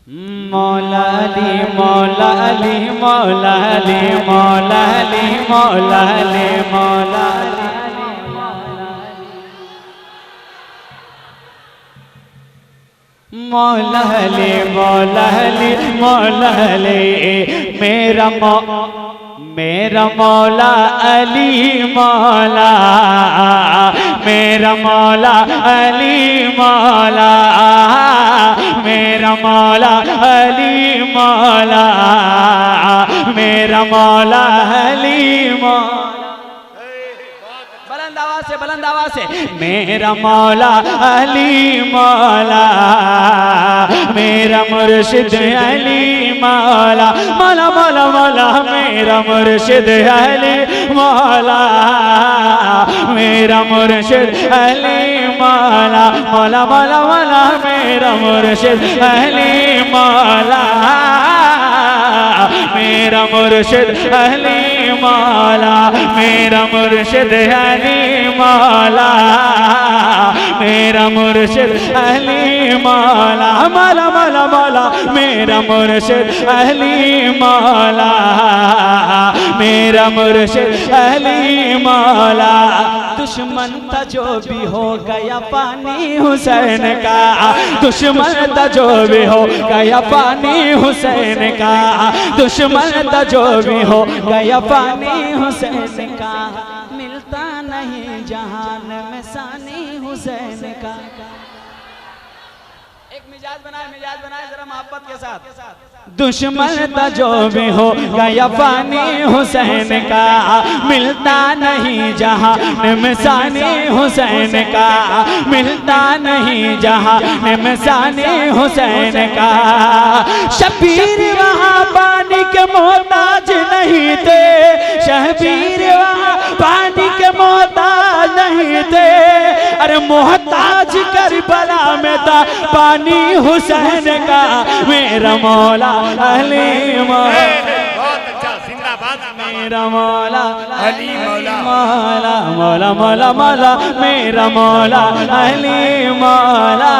मौला अली मौला अली मौला अली मौला अली मौला अली मौला मौला अली मौला अली मौला अली मेरा मौला अली मौला मेरा मौला अली मौला मेरा मौला अली मौला मेरा मौला अली मौला बुलंद आवाज से मेरा मौला अली मौला मेरा मुर्शिद अली मौला मौला मौला मौला मेरा मुर्शिद अली मौला मेरा मुर्शिद अली मौला मौला मौला मौला मेरा मुर्शिद अली मौला मेरा मुर्शिद अली मौला मेरा मुर्शिद अली मौला मेरा मुर्शिद अली मौला मौला मौला मौला मेरा मुर्शिद अली मौला मेरा मुर्शिद अली मौला दुश्मन था जो भी हो गया पानी हुसैन का दुश्मन था जो भी हो गया पानी हुसैन का दुश्मन था जो भी हो गया पानी हुसैन का मिलता नहीं जहान में सानी हुसैन का। एक मिजाज बनाए जरा मोहब्बत के साथ। दुश्मन था जो भी हो गया पानी हुसैन का मिलता नहीं जहां निमसानी हुसैन का मिलता नहीं जहां निमसानी हुसैन का। शबीर वहाँ पानी के मोहताज नहीं थे शबीर वहाँ पानी के मोहताज नहीं थे अरे मोहताज करबला में था पानी हुसैन का मेरा मौला अली मौला बहुत अच्छा जिंदाबाद मेरा मौला अली मौला मौला मौला मौला मौला मेरा मौला अली मौला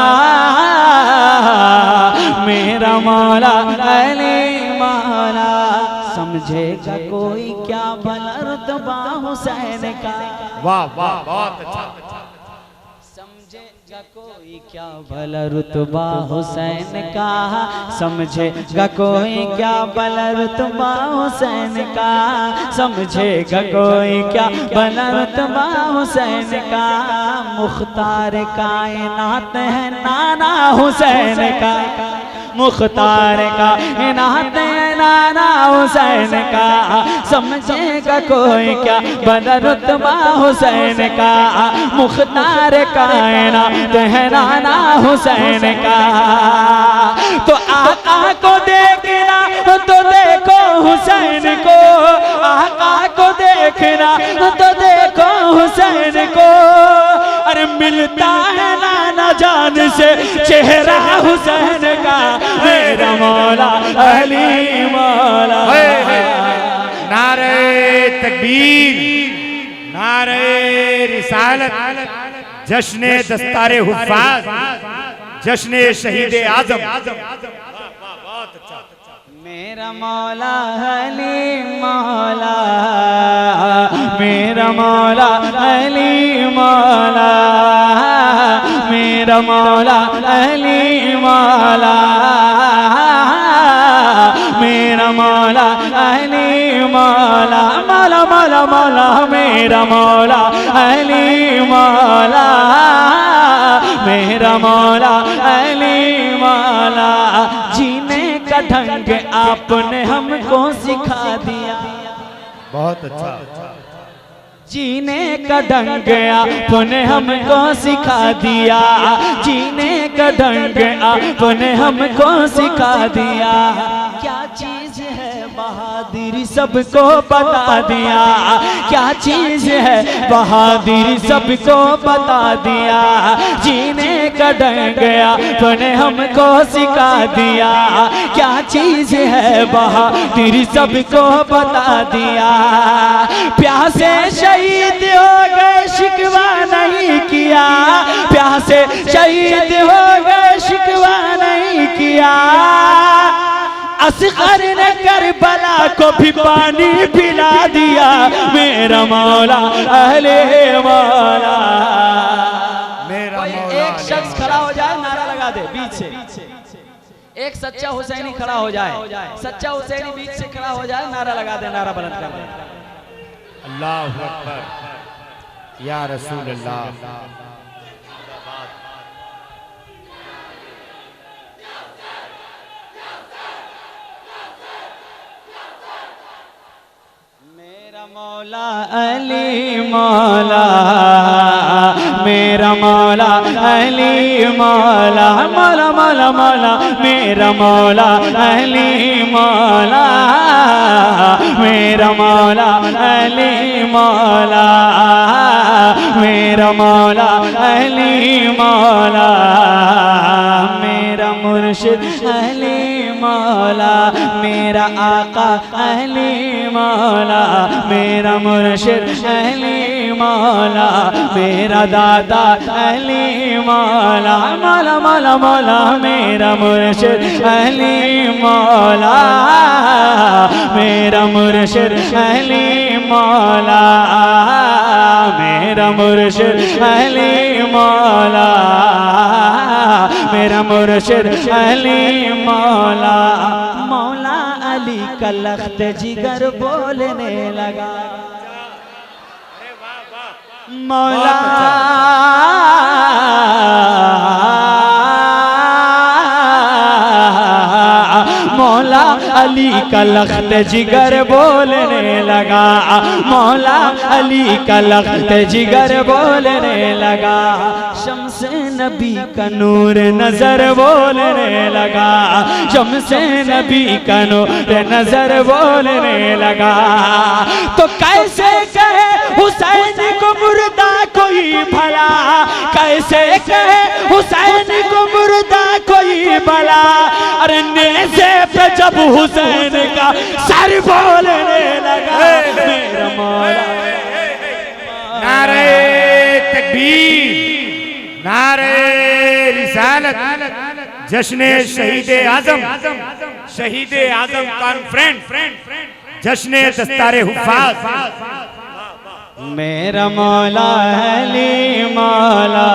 मेरा मौला अली मौला। समझेगा कोई क्या भला रुतबा हुसैन का। वाह वाह बहुत अच्छा। समझेगा कोई क्या भला रुतबा हुसैन का समझेगा कोई क्या भला रुतबा हुसैन का समझेगा कोई क्या भला रुतबा हुसैन का। मुख्तार कायनात है नाना हुसैन का मुख्तार का इनात नाना हुसैन का समझेगा कोई क्या बड़ा रुतबा हुसैन का। मुख्तार कायनात है नाना हुसैन का। तो आका को देखना तो देखो हुसैन को आका को देखना तो देखो हुसैन को अरे मिलता है नाना जान से चेहरा हुसैन का मेरा मौला अली मौला। नारे तकबीर नारे रिसालत जश्ने दस्तारे हुफ़ाज़ जश्ने शहीदे आज़म। बहुत अच्छा। मेरा मौला अली मौला मेरा मौला अली मौला मेरा मौला अली मौला मेरा मौला अली मौला मौला मौला मौला मेरा मौला अली मौला मेरा मौला अली मौला। जीने का ढंग आपने हमको सिखा दिया। बहुत अच्छा। जीने का ढंग आपने हमको सिखा दिया जीने का ढंग आपने हमको सिखा दिया। क्या चीज है बहादुरी सबको बता दिया क्या चीज है बहादुरी सबको बता दिया। जीने का ढंग आपने हमको सिखा दिया क्या चीज है बहादुरी सबको बता दिया। प्यासे शहीद हो गए शिकवा नहीं किया प्यासे शहीद हो गए शिकवा नहीं किया। असगर ने करबला को भी पानी पिला दिया मेरा मौला अहले मौला। कोई एक शख्स खड़ा हो जाए नारा लगा दे बीच से, एक सच्चा हुसैनी खड़ा हो जाए, सच्चा हुसैनी बीच से खड़ा हो जाए, नारा लगा दे, नारा बुलंद कर दे। अल्लाहु अकबर या रसूल अल्लाह। मेरा मौला अली मौला, मेरा मौला अली मौला, मौला मौला मौला मेरा मौला अली मौला, मेरा मौला अली मौला, मेरा मौला अली मौला, मेरा मुर्शिद अली मौला, मेरा आका अली मौला, मेरा मुर्शिद अली मौला, मेरा दादा अली मौला, मौला मौला मौला मेरा मुर्शिद अली मौला, मेरा मुर्शिद अली मौला, मेरा मुर्शिद अली मौला, मेरा मुर्शिद अली मौला। मौला अली का लख्त जिगर बोलने लगा, मौला मौला अली का लख्त जिगर बोलने लगा, मौला अली का लख्त जिगर बोलने लगा, शम्स नबी का नूर नजर बोलने लगा, शम्स नबी का नूर नजर बोलने लगा। तो कैसे कहे हुसैन को मुर्दा कोई भला, कैसे कहे हुसैन को मुर्दा कोई भला, अरे नेज़े पे जब हुसैन का सर बोलने लगा मेरा मौला। नारे तकबीर, नारे रिसालत, जश्ने शहीदे आजम, शहीदे आजम कॉन्फ्रेंस, जश्ने दस्तारे हुफ़ाज़। मेरा मौला अली मौला,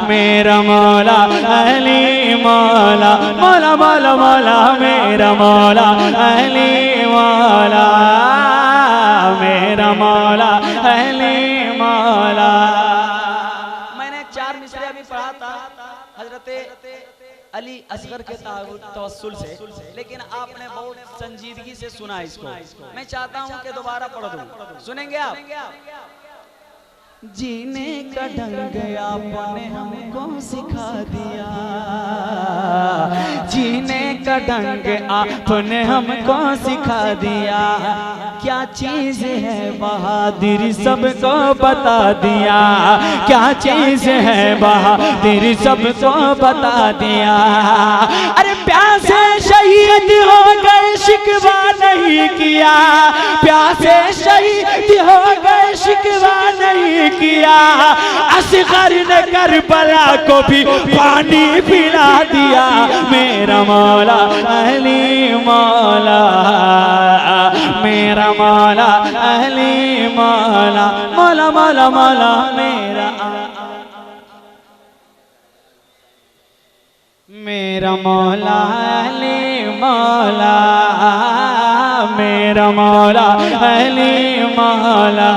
मेरा मौला अली मौला, मौला मौला मौला मेरा मौला अली मौला, मेरा मौला अली मौला। मैंने 4 मिसरे अभी पढ़ा था हजरते अली असगर के तवस्सुल से, लेकिन आपने बहुत संजीदगी से सुना इसको। मैं चाहता हूं कि दोबारा पढ़ दूं, सुनेंगे आप? जीने का ढंग आपने हमको सिखा दिया, जीने का ढंग आपने हमको सिखा दिया, क्या चीज है बहादुर सबको बता दिया, क्या चीज है बहादुर सबको बता दिया। अरे प्यासे शहीद हो गए शिकवा नहीं किया, प्यासे शहीद हो गए शिकवा नहीं किया, असगर ने करबला को भी पानी पिला दिया मेरा मौला अली मौला, मेरा मौला अली मौला, मौला मौला मौला मेरा मेरा मौला अली मौला, मेरा मौला अली मौला,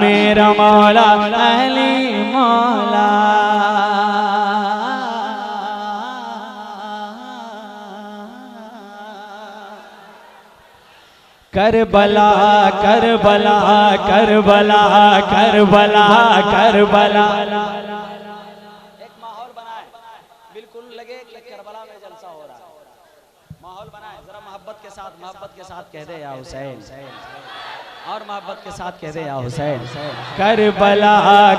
मेरा मौला अली मौला। करबला करबला करबला करबला करबला, एक माहौल बनाए, बिल्कुल लगे कि करबला में जलसा हो रहा है। माहौल बनाए जरा मोहब्बत के साथ कह दे या हुसैन, और मोहब्बत के साथ कह दे या हुसैन। करबला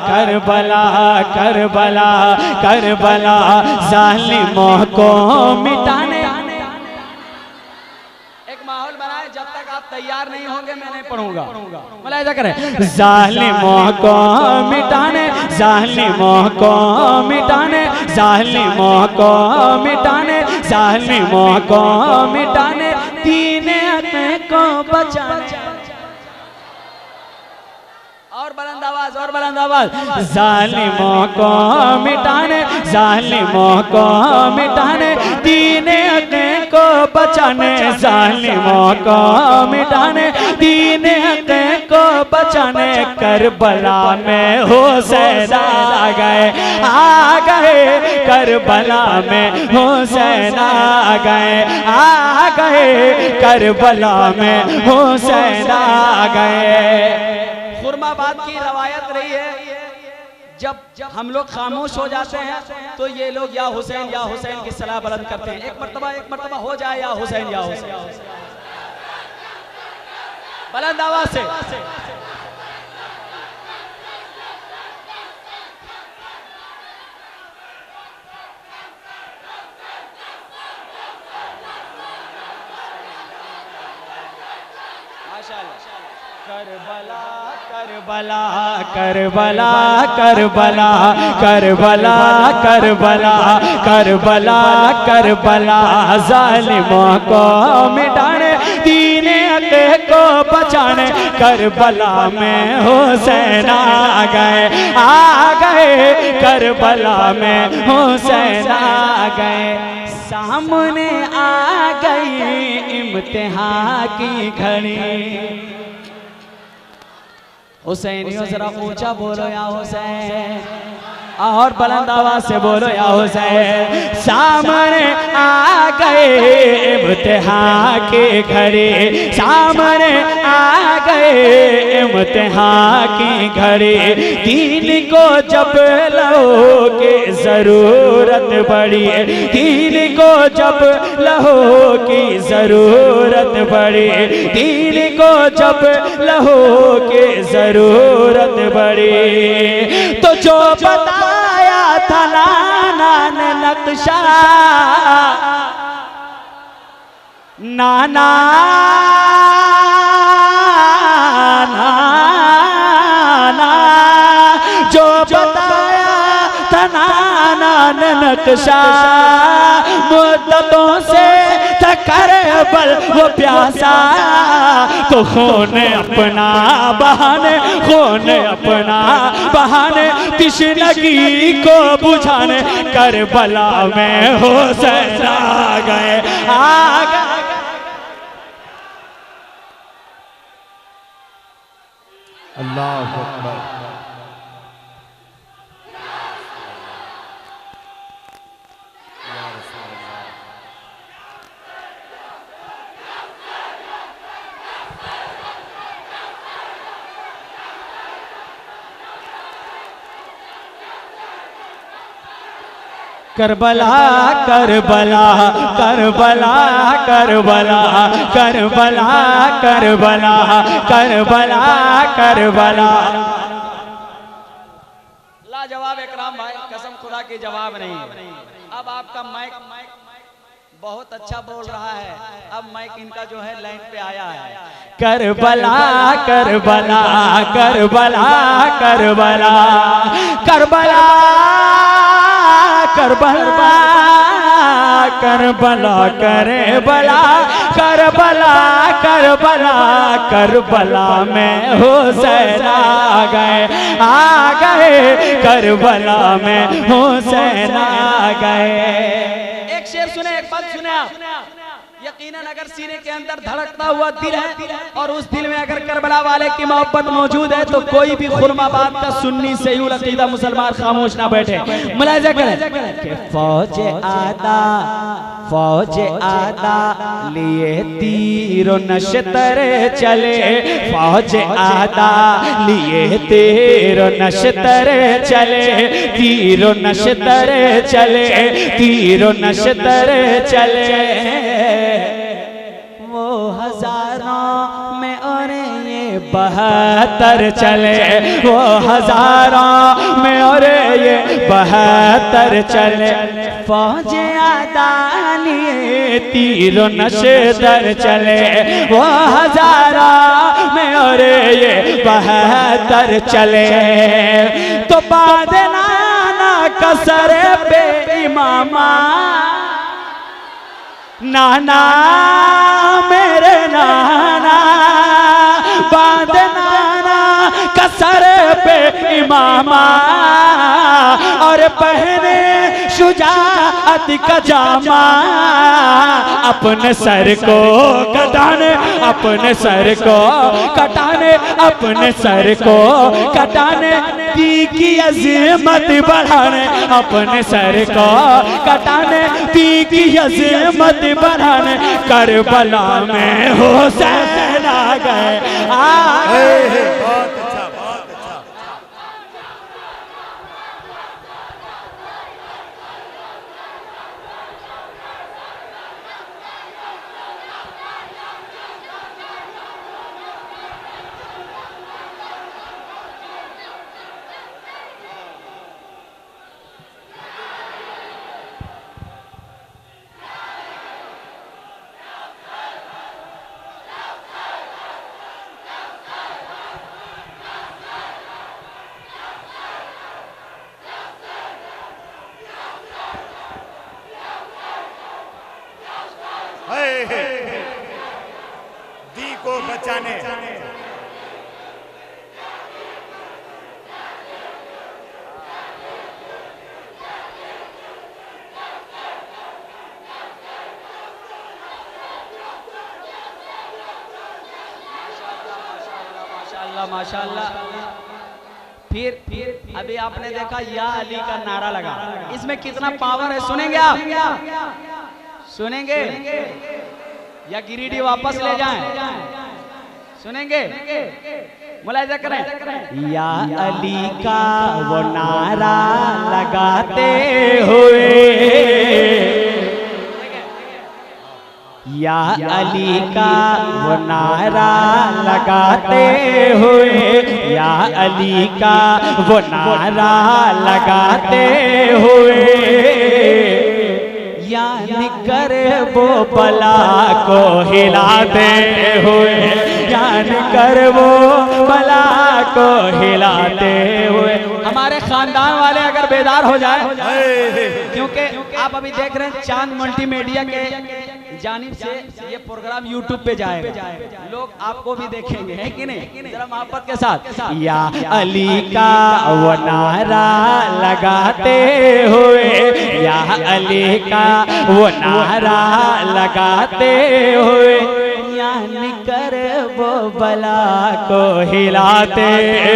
करबला करबला करबला जालिमों को मिटाने, एक माहौल बनाए, जब तक आप तैयार नहीं होंगे मैं नहीं पढ़ूंगा। मुलाहिजा करें, जालिमों को मिटाने जालिमों को मिटाने, जालिमों को मिटाने, जालिमों को मिटाने, दीन हक को बचाने। और बुलंद आवाज, और बुलंद आवाज। जालिमों को मिटाने, जालिमों को मिटाने, दीन हक को बचाने, जालिमों को मिटाने, दीन हक को बचाने। करबला में हुसैन आ गए, करबला में हुसैन आ गए, करबला में हुसैन आ गए। खुरमाबाद की रवायत रही है, जब हम लोग खामोश हो जाते हैं तो ये लोग या हुसैन की सलाह बुलंद करते हैं। एक मर्तबा हो जाए या हुसैन, बुलंद आवाज से। करबला करबला करबला करबला करबला करबला करबला करबला, जालिमों को मिटाने, दीन हक को बचाने। करबला में हुसैन आ गए, करबला में हुसैन आ गए। सामने आ गई इम्तिहान की घड़ी। हुसैनियों जरा ऊंचा बोलो या हुसैन, और बुलंद आवाज से बोलो या हुसैन। सामने आ गए इम्तिहान की घड़ी, सामने आ गए इम्तिहान की घड़ी। दीन को जब लहो की जरूरत पड़ी, दीन को जब लहो की जरूरत पड़ी, दीन को जब लहो की जरूरत पड़ी। तो जो बताया था नाना ने नक्शा, नाना जो बताया था नाना ने नक्शा, मुद्दतों से था करबल वो प्यासा। तो खून अपना बहाने, खून अपना बहाने, तिश्नगी को बुझाने। करबला में हुसैन आ गए। अल्लाहु अकबर। Karbala Karbala Karbala Karbala Karbala Karbala Karbala Karbala. लाजवाब इकराम भाई, कसम खुदा की जवाब नहीं। अब आपका माइक बहुत अच्छा बोल रहा है, अब माइक इनका जो है लाइन पे आया है। करबला करबला करबला करबला करबला करबला करबला करबला करबला करबला करबला में हुसैन आ गए, करबला में हुसैन आ गए। एक शेर सुने, एक बात सुने आप। यकीनन अगर सीने के अंदर धड़कता हुआ दिल है और उस दिल में अगर करबला वाले की मोहब्बत मौजूद है तो कोई भी खुरमाबाद का सुन्नी सही अकीदा मुसलमान खामोश ना बैठे। मुलाहिजा करें कि फौज आदा लिए तीरो नशतर चले, फौज आदा लिए तीरो नशतर चले, तीरो नशतर चले, तीरो नशतर चले। वो हजारों में और ये 72 चले, वो हजारों में और ये 72 चले। फौज आदानी तीरो नशतर चले, वो हजारों में और ये 72 चले। तो बाद नाना कसर पे इमामा, नाना मेरे नाना, बाद नाना कसर पे इमामा, और पहने शुजाअत का जामा, अपने सर को कटाने, अपने सर को कटाने, अपने सर को कटाने, दी की अज़ीमत बढ़ाने, अपने सर को कटाने, दी की अज़ीमत बढ़ाने, करबला में हुसैन आ गए। बहुत अच्छा, बहुत अच्छा। दी को बचाने, माशाल्लाह माशाल्लाह। फिर अभी आपने देखा या अली का नारा लगा, इसमें कितना पावर है, सुनेंगे आप? सुनेंगे या गिरिडीह वापस ले जाएं? सुनेंगे? मुलाहिजा करें। या अली का वो नारा लगाते हुए, या अली का वो नारा लगाते हुए, या अली का वो नारा लगाते हुए, यानी कर वो बला को हिलाते हुए, यानी कर वो बला को हिलाते हुए। हमारे खानदान वाले अगर बेदार हो जाए, क्योंकि आप अभी देख रहे हैं चांद मल्टीमीडिया के जानिब से ये प्रोग्राम यूट्यूब पे जाएगा, लोग आपको भी देखेंगे, है कि नहीं? जरा मोहब्बत के साथ। या अली का वो नारा लगाते हुए, या अली का वो नारा लगाते हुए, यानी कर वो बला को हिलाते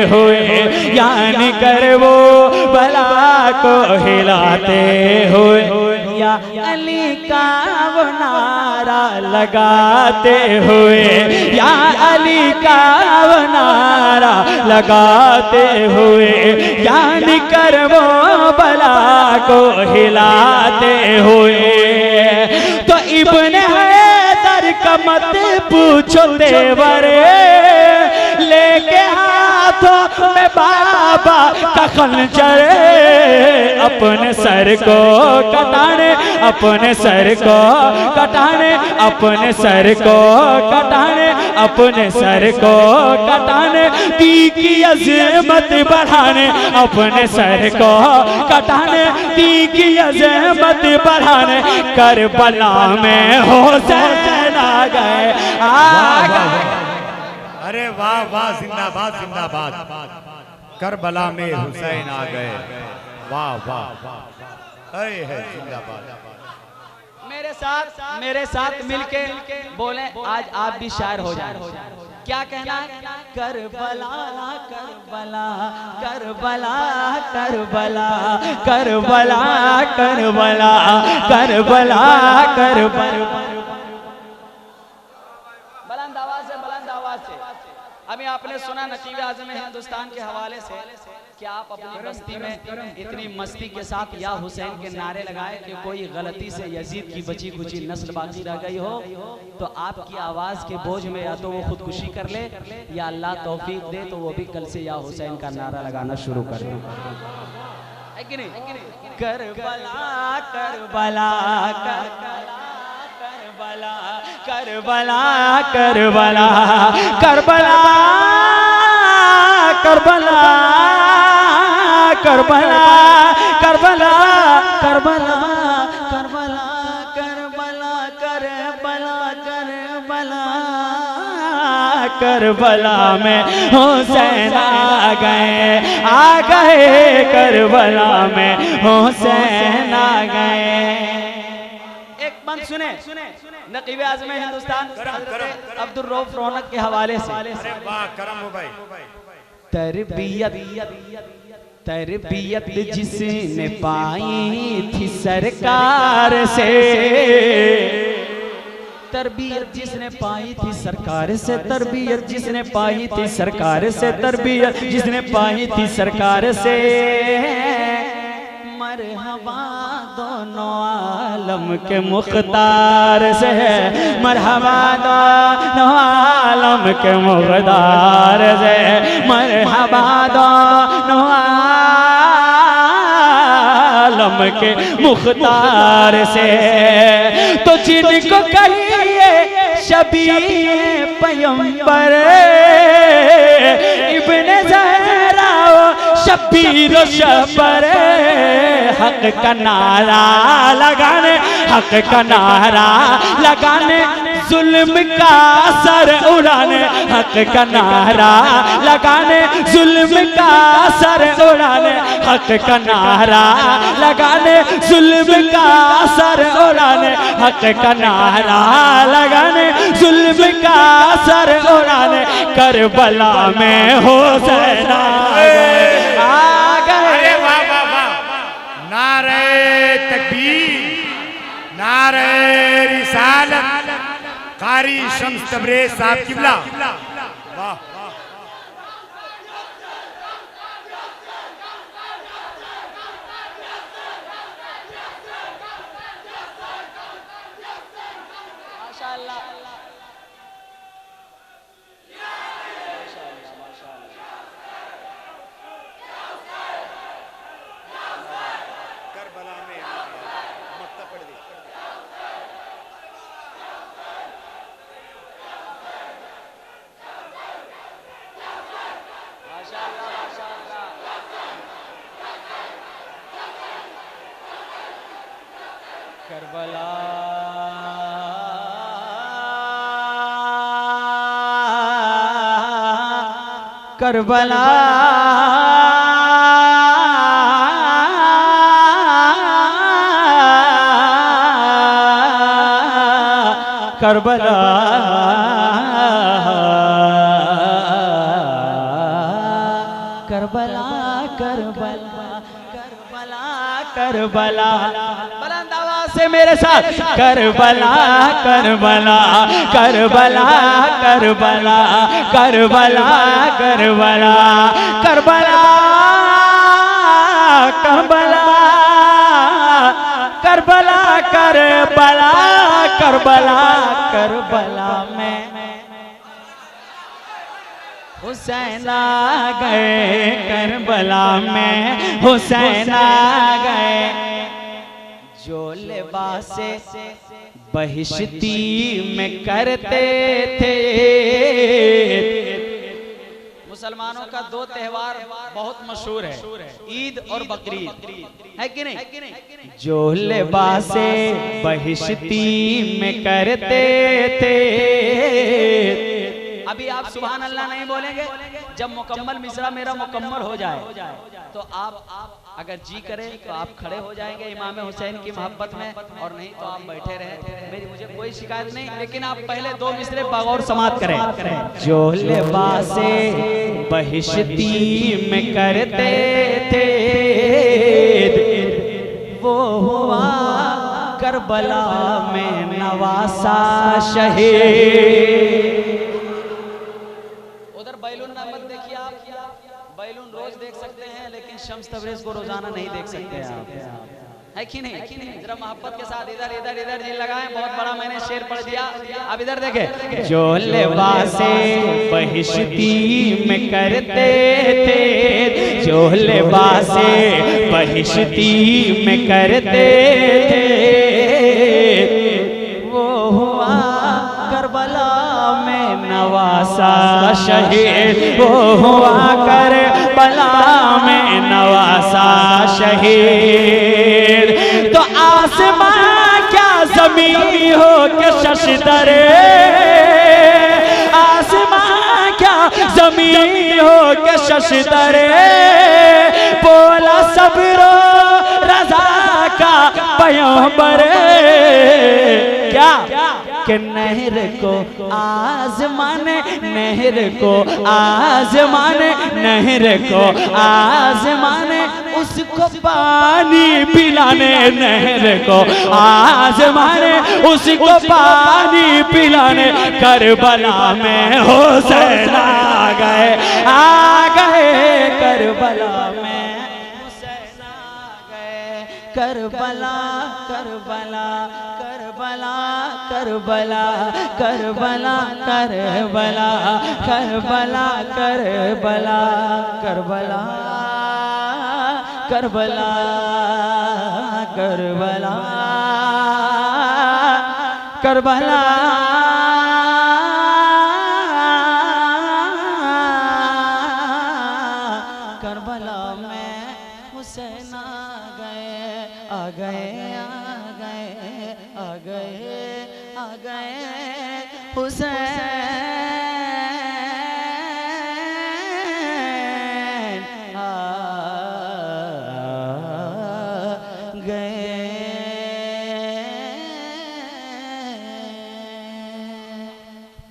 हुए, यानी कर वो बला को हिलाते हुए, या अली का वो नारा लगाते हुए, या अली का वो नारा लगाते हुए, यानी कर वो बला को हिलाते हुए। तो इब्ने हैदर का मत पूछो तेवर, लेके हाथों में बाबा का खंजर, अपने सर को कटाने, अपने सर को कटाने, अपने सर को कटाने, अपने सर को कटाने, दी की अज़ीमत बढ़ाने, अपने सर को कटाने, दी की अज़ीमत बढ़ाने, करबला में हुसैन आ गए, आ गए। अरे वाह वाह, जिंदाबाद जिंदाबाद, करबला में हुसैन आ गए, वाह वाह वाह, है जिंदाबाद। मेरे साथ मिलके बोले, आज आप भी शायर हो जाए। क्या कहना है? Karbala Karbala Karbala Karbala Karbala Karbala Karbala Karbala. बुलंद आवाज से, बुलंद आवाज से। अभी आपने सुना नकीब आज़म हिंदुस्तान के हवाले से कि आप अपनी बस्ती में इतनी मस्ती के साथ या हुसैन के नारे लगाए कि कोई गलती से यजीद की बची कुची नस्ल बाकी रह गई हो, तो आपकी आवाज़ के बोझ में या तो वो खुदकुशी कर ले, या अल्लाह तौफीक दे तो वो भी कल से या हुसैन का नारा लगाना शुरू कर दे। करबला करबला करबला करबला करबला करबला करबला करबला करबला करबला करबला करबला करबला करबला करबला में हुसैन आ गए करबला में हुसैन आ गए। एक बंद सुने नकीब आज़म हिंदुस्तान हज़रत अब्दुल रऊफ रौनक के हवाले से। अरे वाह करम हो भाई। तरबियत जिसने पाई थी सरकार से, तरबियत जिसने पाई थी सरकार से, तरबियत जिसने पाई थी सरकार से, तरबियत जिसने पाई थी सरकार से, मरहबा दोनों आलम के मुख्तार से, मरहबा दोनों आलम के मुख्तार से, मरहबा दोनों आलम के मुख्तार से। तो जिनको कहिए शबीए पैगंबर इब्ने ज़हरा शबीर शबर, हक का नारा लगाने, हक का नारा लगाने, जुल्म का सर उड़ाने, हक का नारा लगाने, जुल्म का सर उड़ाने, हक का नारा लगाने, जुल्म का सर उड़ाने, हक का नारा लगाने, जुल्म का सर उड़ाने, करबला में हुसैन आ गए। वाह वाह वाह। नारे तकबीर, नारे रिसालत, कारी शम्स तबरेज़ साहब किबला। वाह करबला करबला करबला करबला करबला करबला करबला बुलंद आवाज से मेरे साथ, करबला करबला करबला करबला करबला करबला करबला करबला करबला करबला करबला करबला में हुसैन आ गए, करबला में हुसैन आ गए। जो लिबासे बहिश्ती में करते थे। मुसलमानों का दो त्योहार बहुत मशहूर है, ईद और बकरीद, है कि नहीं? जो लिबासे बहिश्ती में करते थे। अभी आप सुभान अल्लाह नहीं बोलेंगे, जब मुकम्मल मिसरा मेरा मुकम्मल हो जाए तो आप अगर जी करे तो आप खड़े हो जाएंगे इमाम हुसैन की मोहब्बत में, और नहीं तो आप बैठे रहे, मुझे कोई शिकायत नहीं, लेकिन आप पहले दो मिसरे बगौर समात करें। जो लिबासे बहिश्ती में करते थे, वो हुआ करबला में नवासा शहीद। बैलून मत देखिए आप, बैलून रोज देख सकते हैं लेकिन शम्स तबरेज़ को रोजाना नहीं देख सकते आप, है कि नहीं? जरा मोहब्बत के साथ इधर इधर इधर जी लगाएं। बहुत बड़ा मैंने शेर पढ़ दिया, अब इधर देखें। जो लिबासे बहिश्ती में करते थे, जो लिबासे बहिश्ती में करते थे, वो हुआ करबला में नवासा नवासा शहीद, वो हुआ करबला में नवासा शहीद। तो आसमां क्या ज़मीन हो के शशदरे, आसमां क्या ज़मीन हो के शशदरे, बोला सब्रो रज़ा का पैगंबर। क्या कि नहर को आज़माने, नहर को आज़माने, नहर को आज़माने, उसको पानी पिलाने, नहर को आज़माने, उसको पानी पिलाने। करबला में हुसैन आ गए, आ गए करबला में हुसैन आ गए। करबला करबला करबला करबला करबला करबला करबला करबला करबला करबला करबला करबला करबला में हुसैन आ गए, आ गए, आ गए, आ गए, आ गए हुसैन।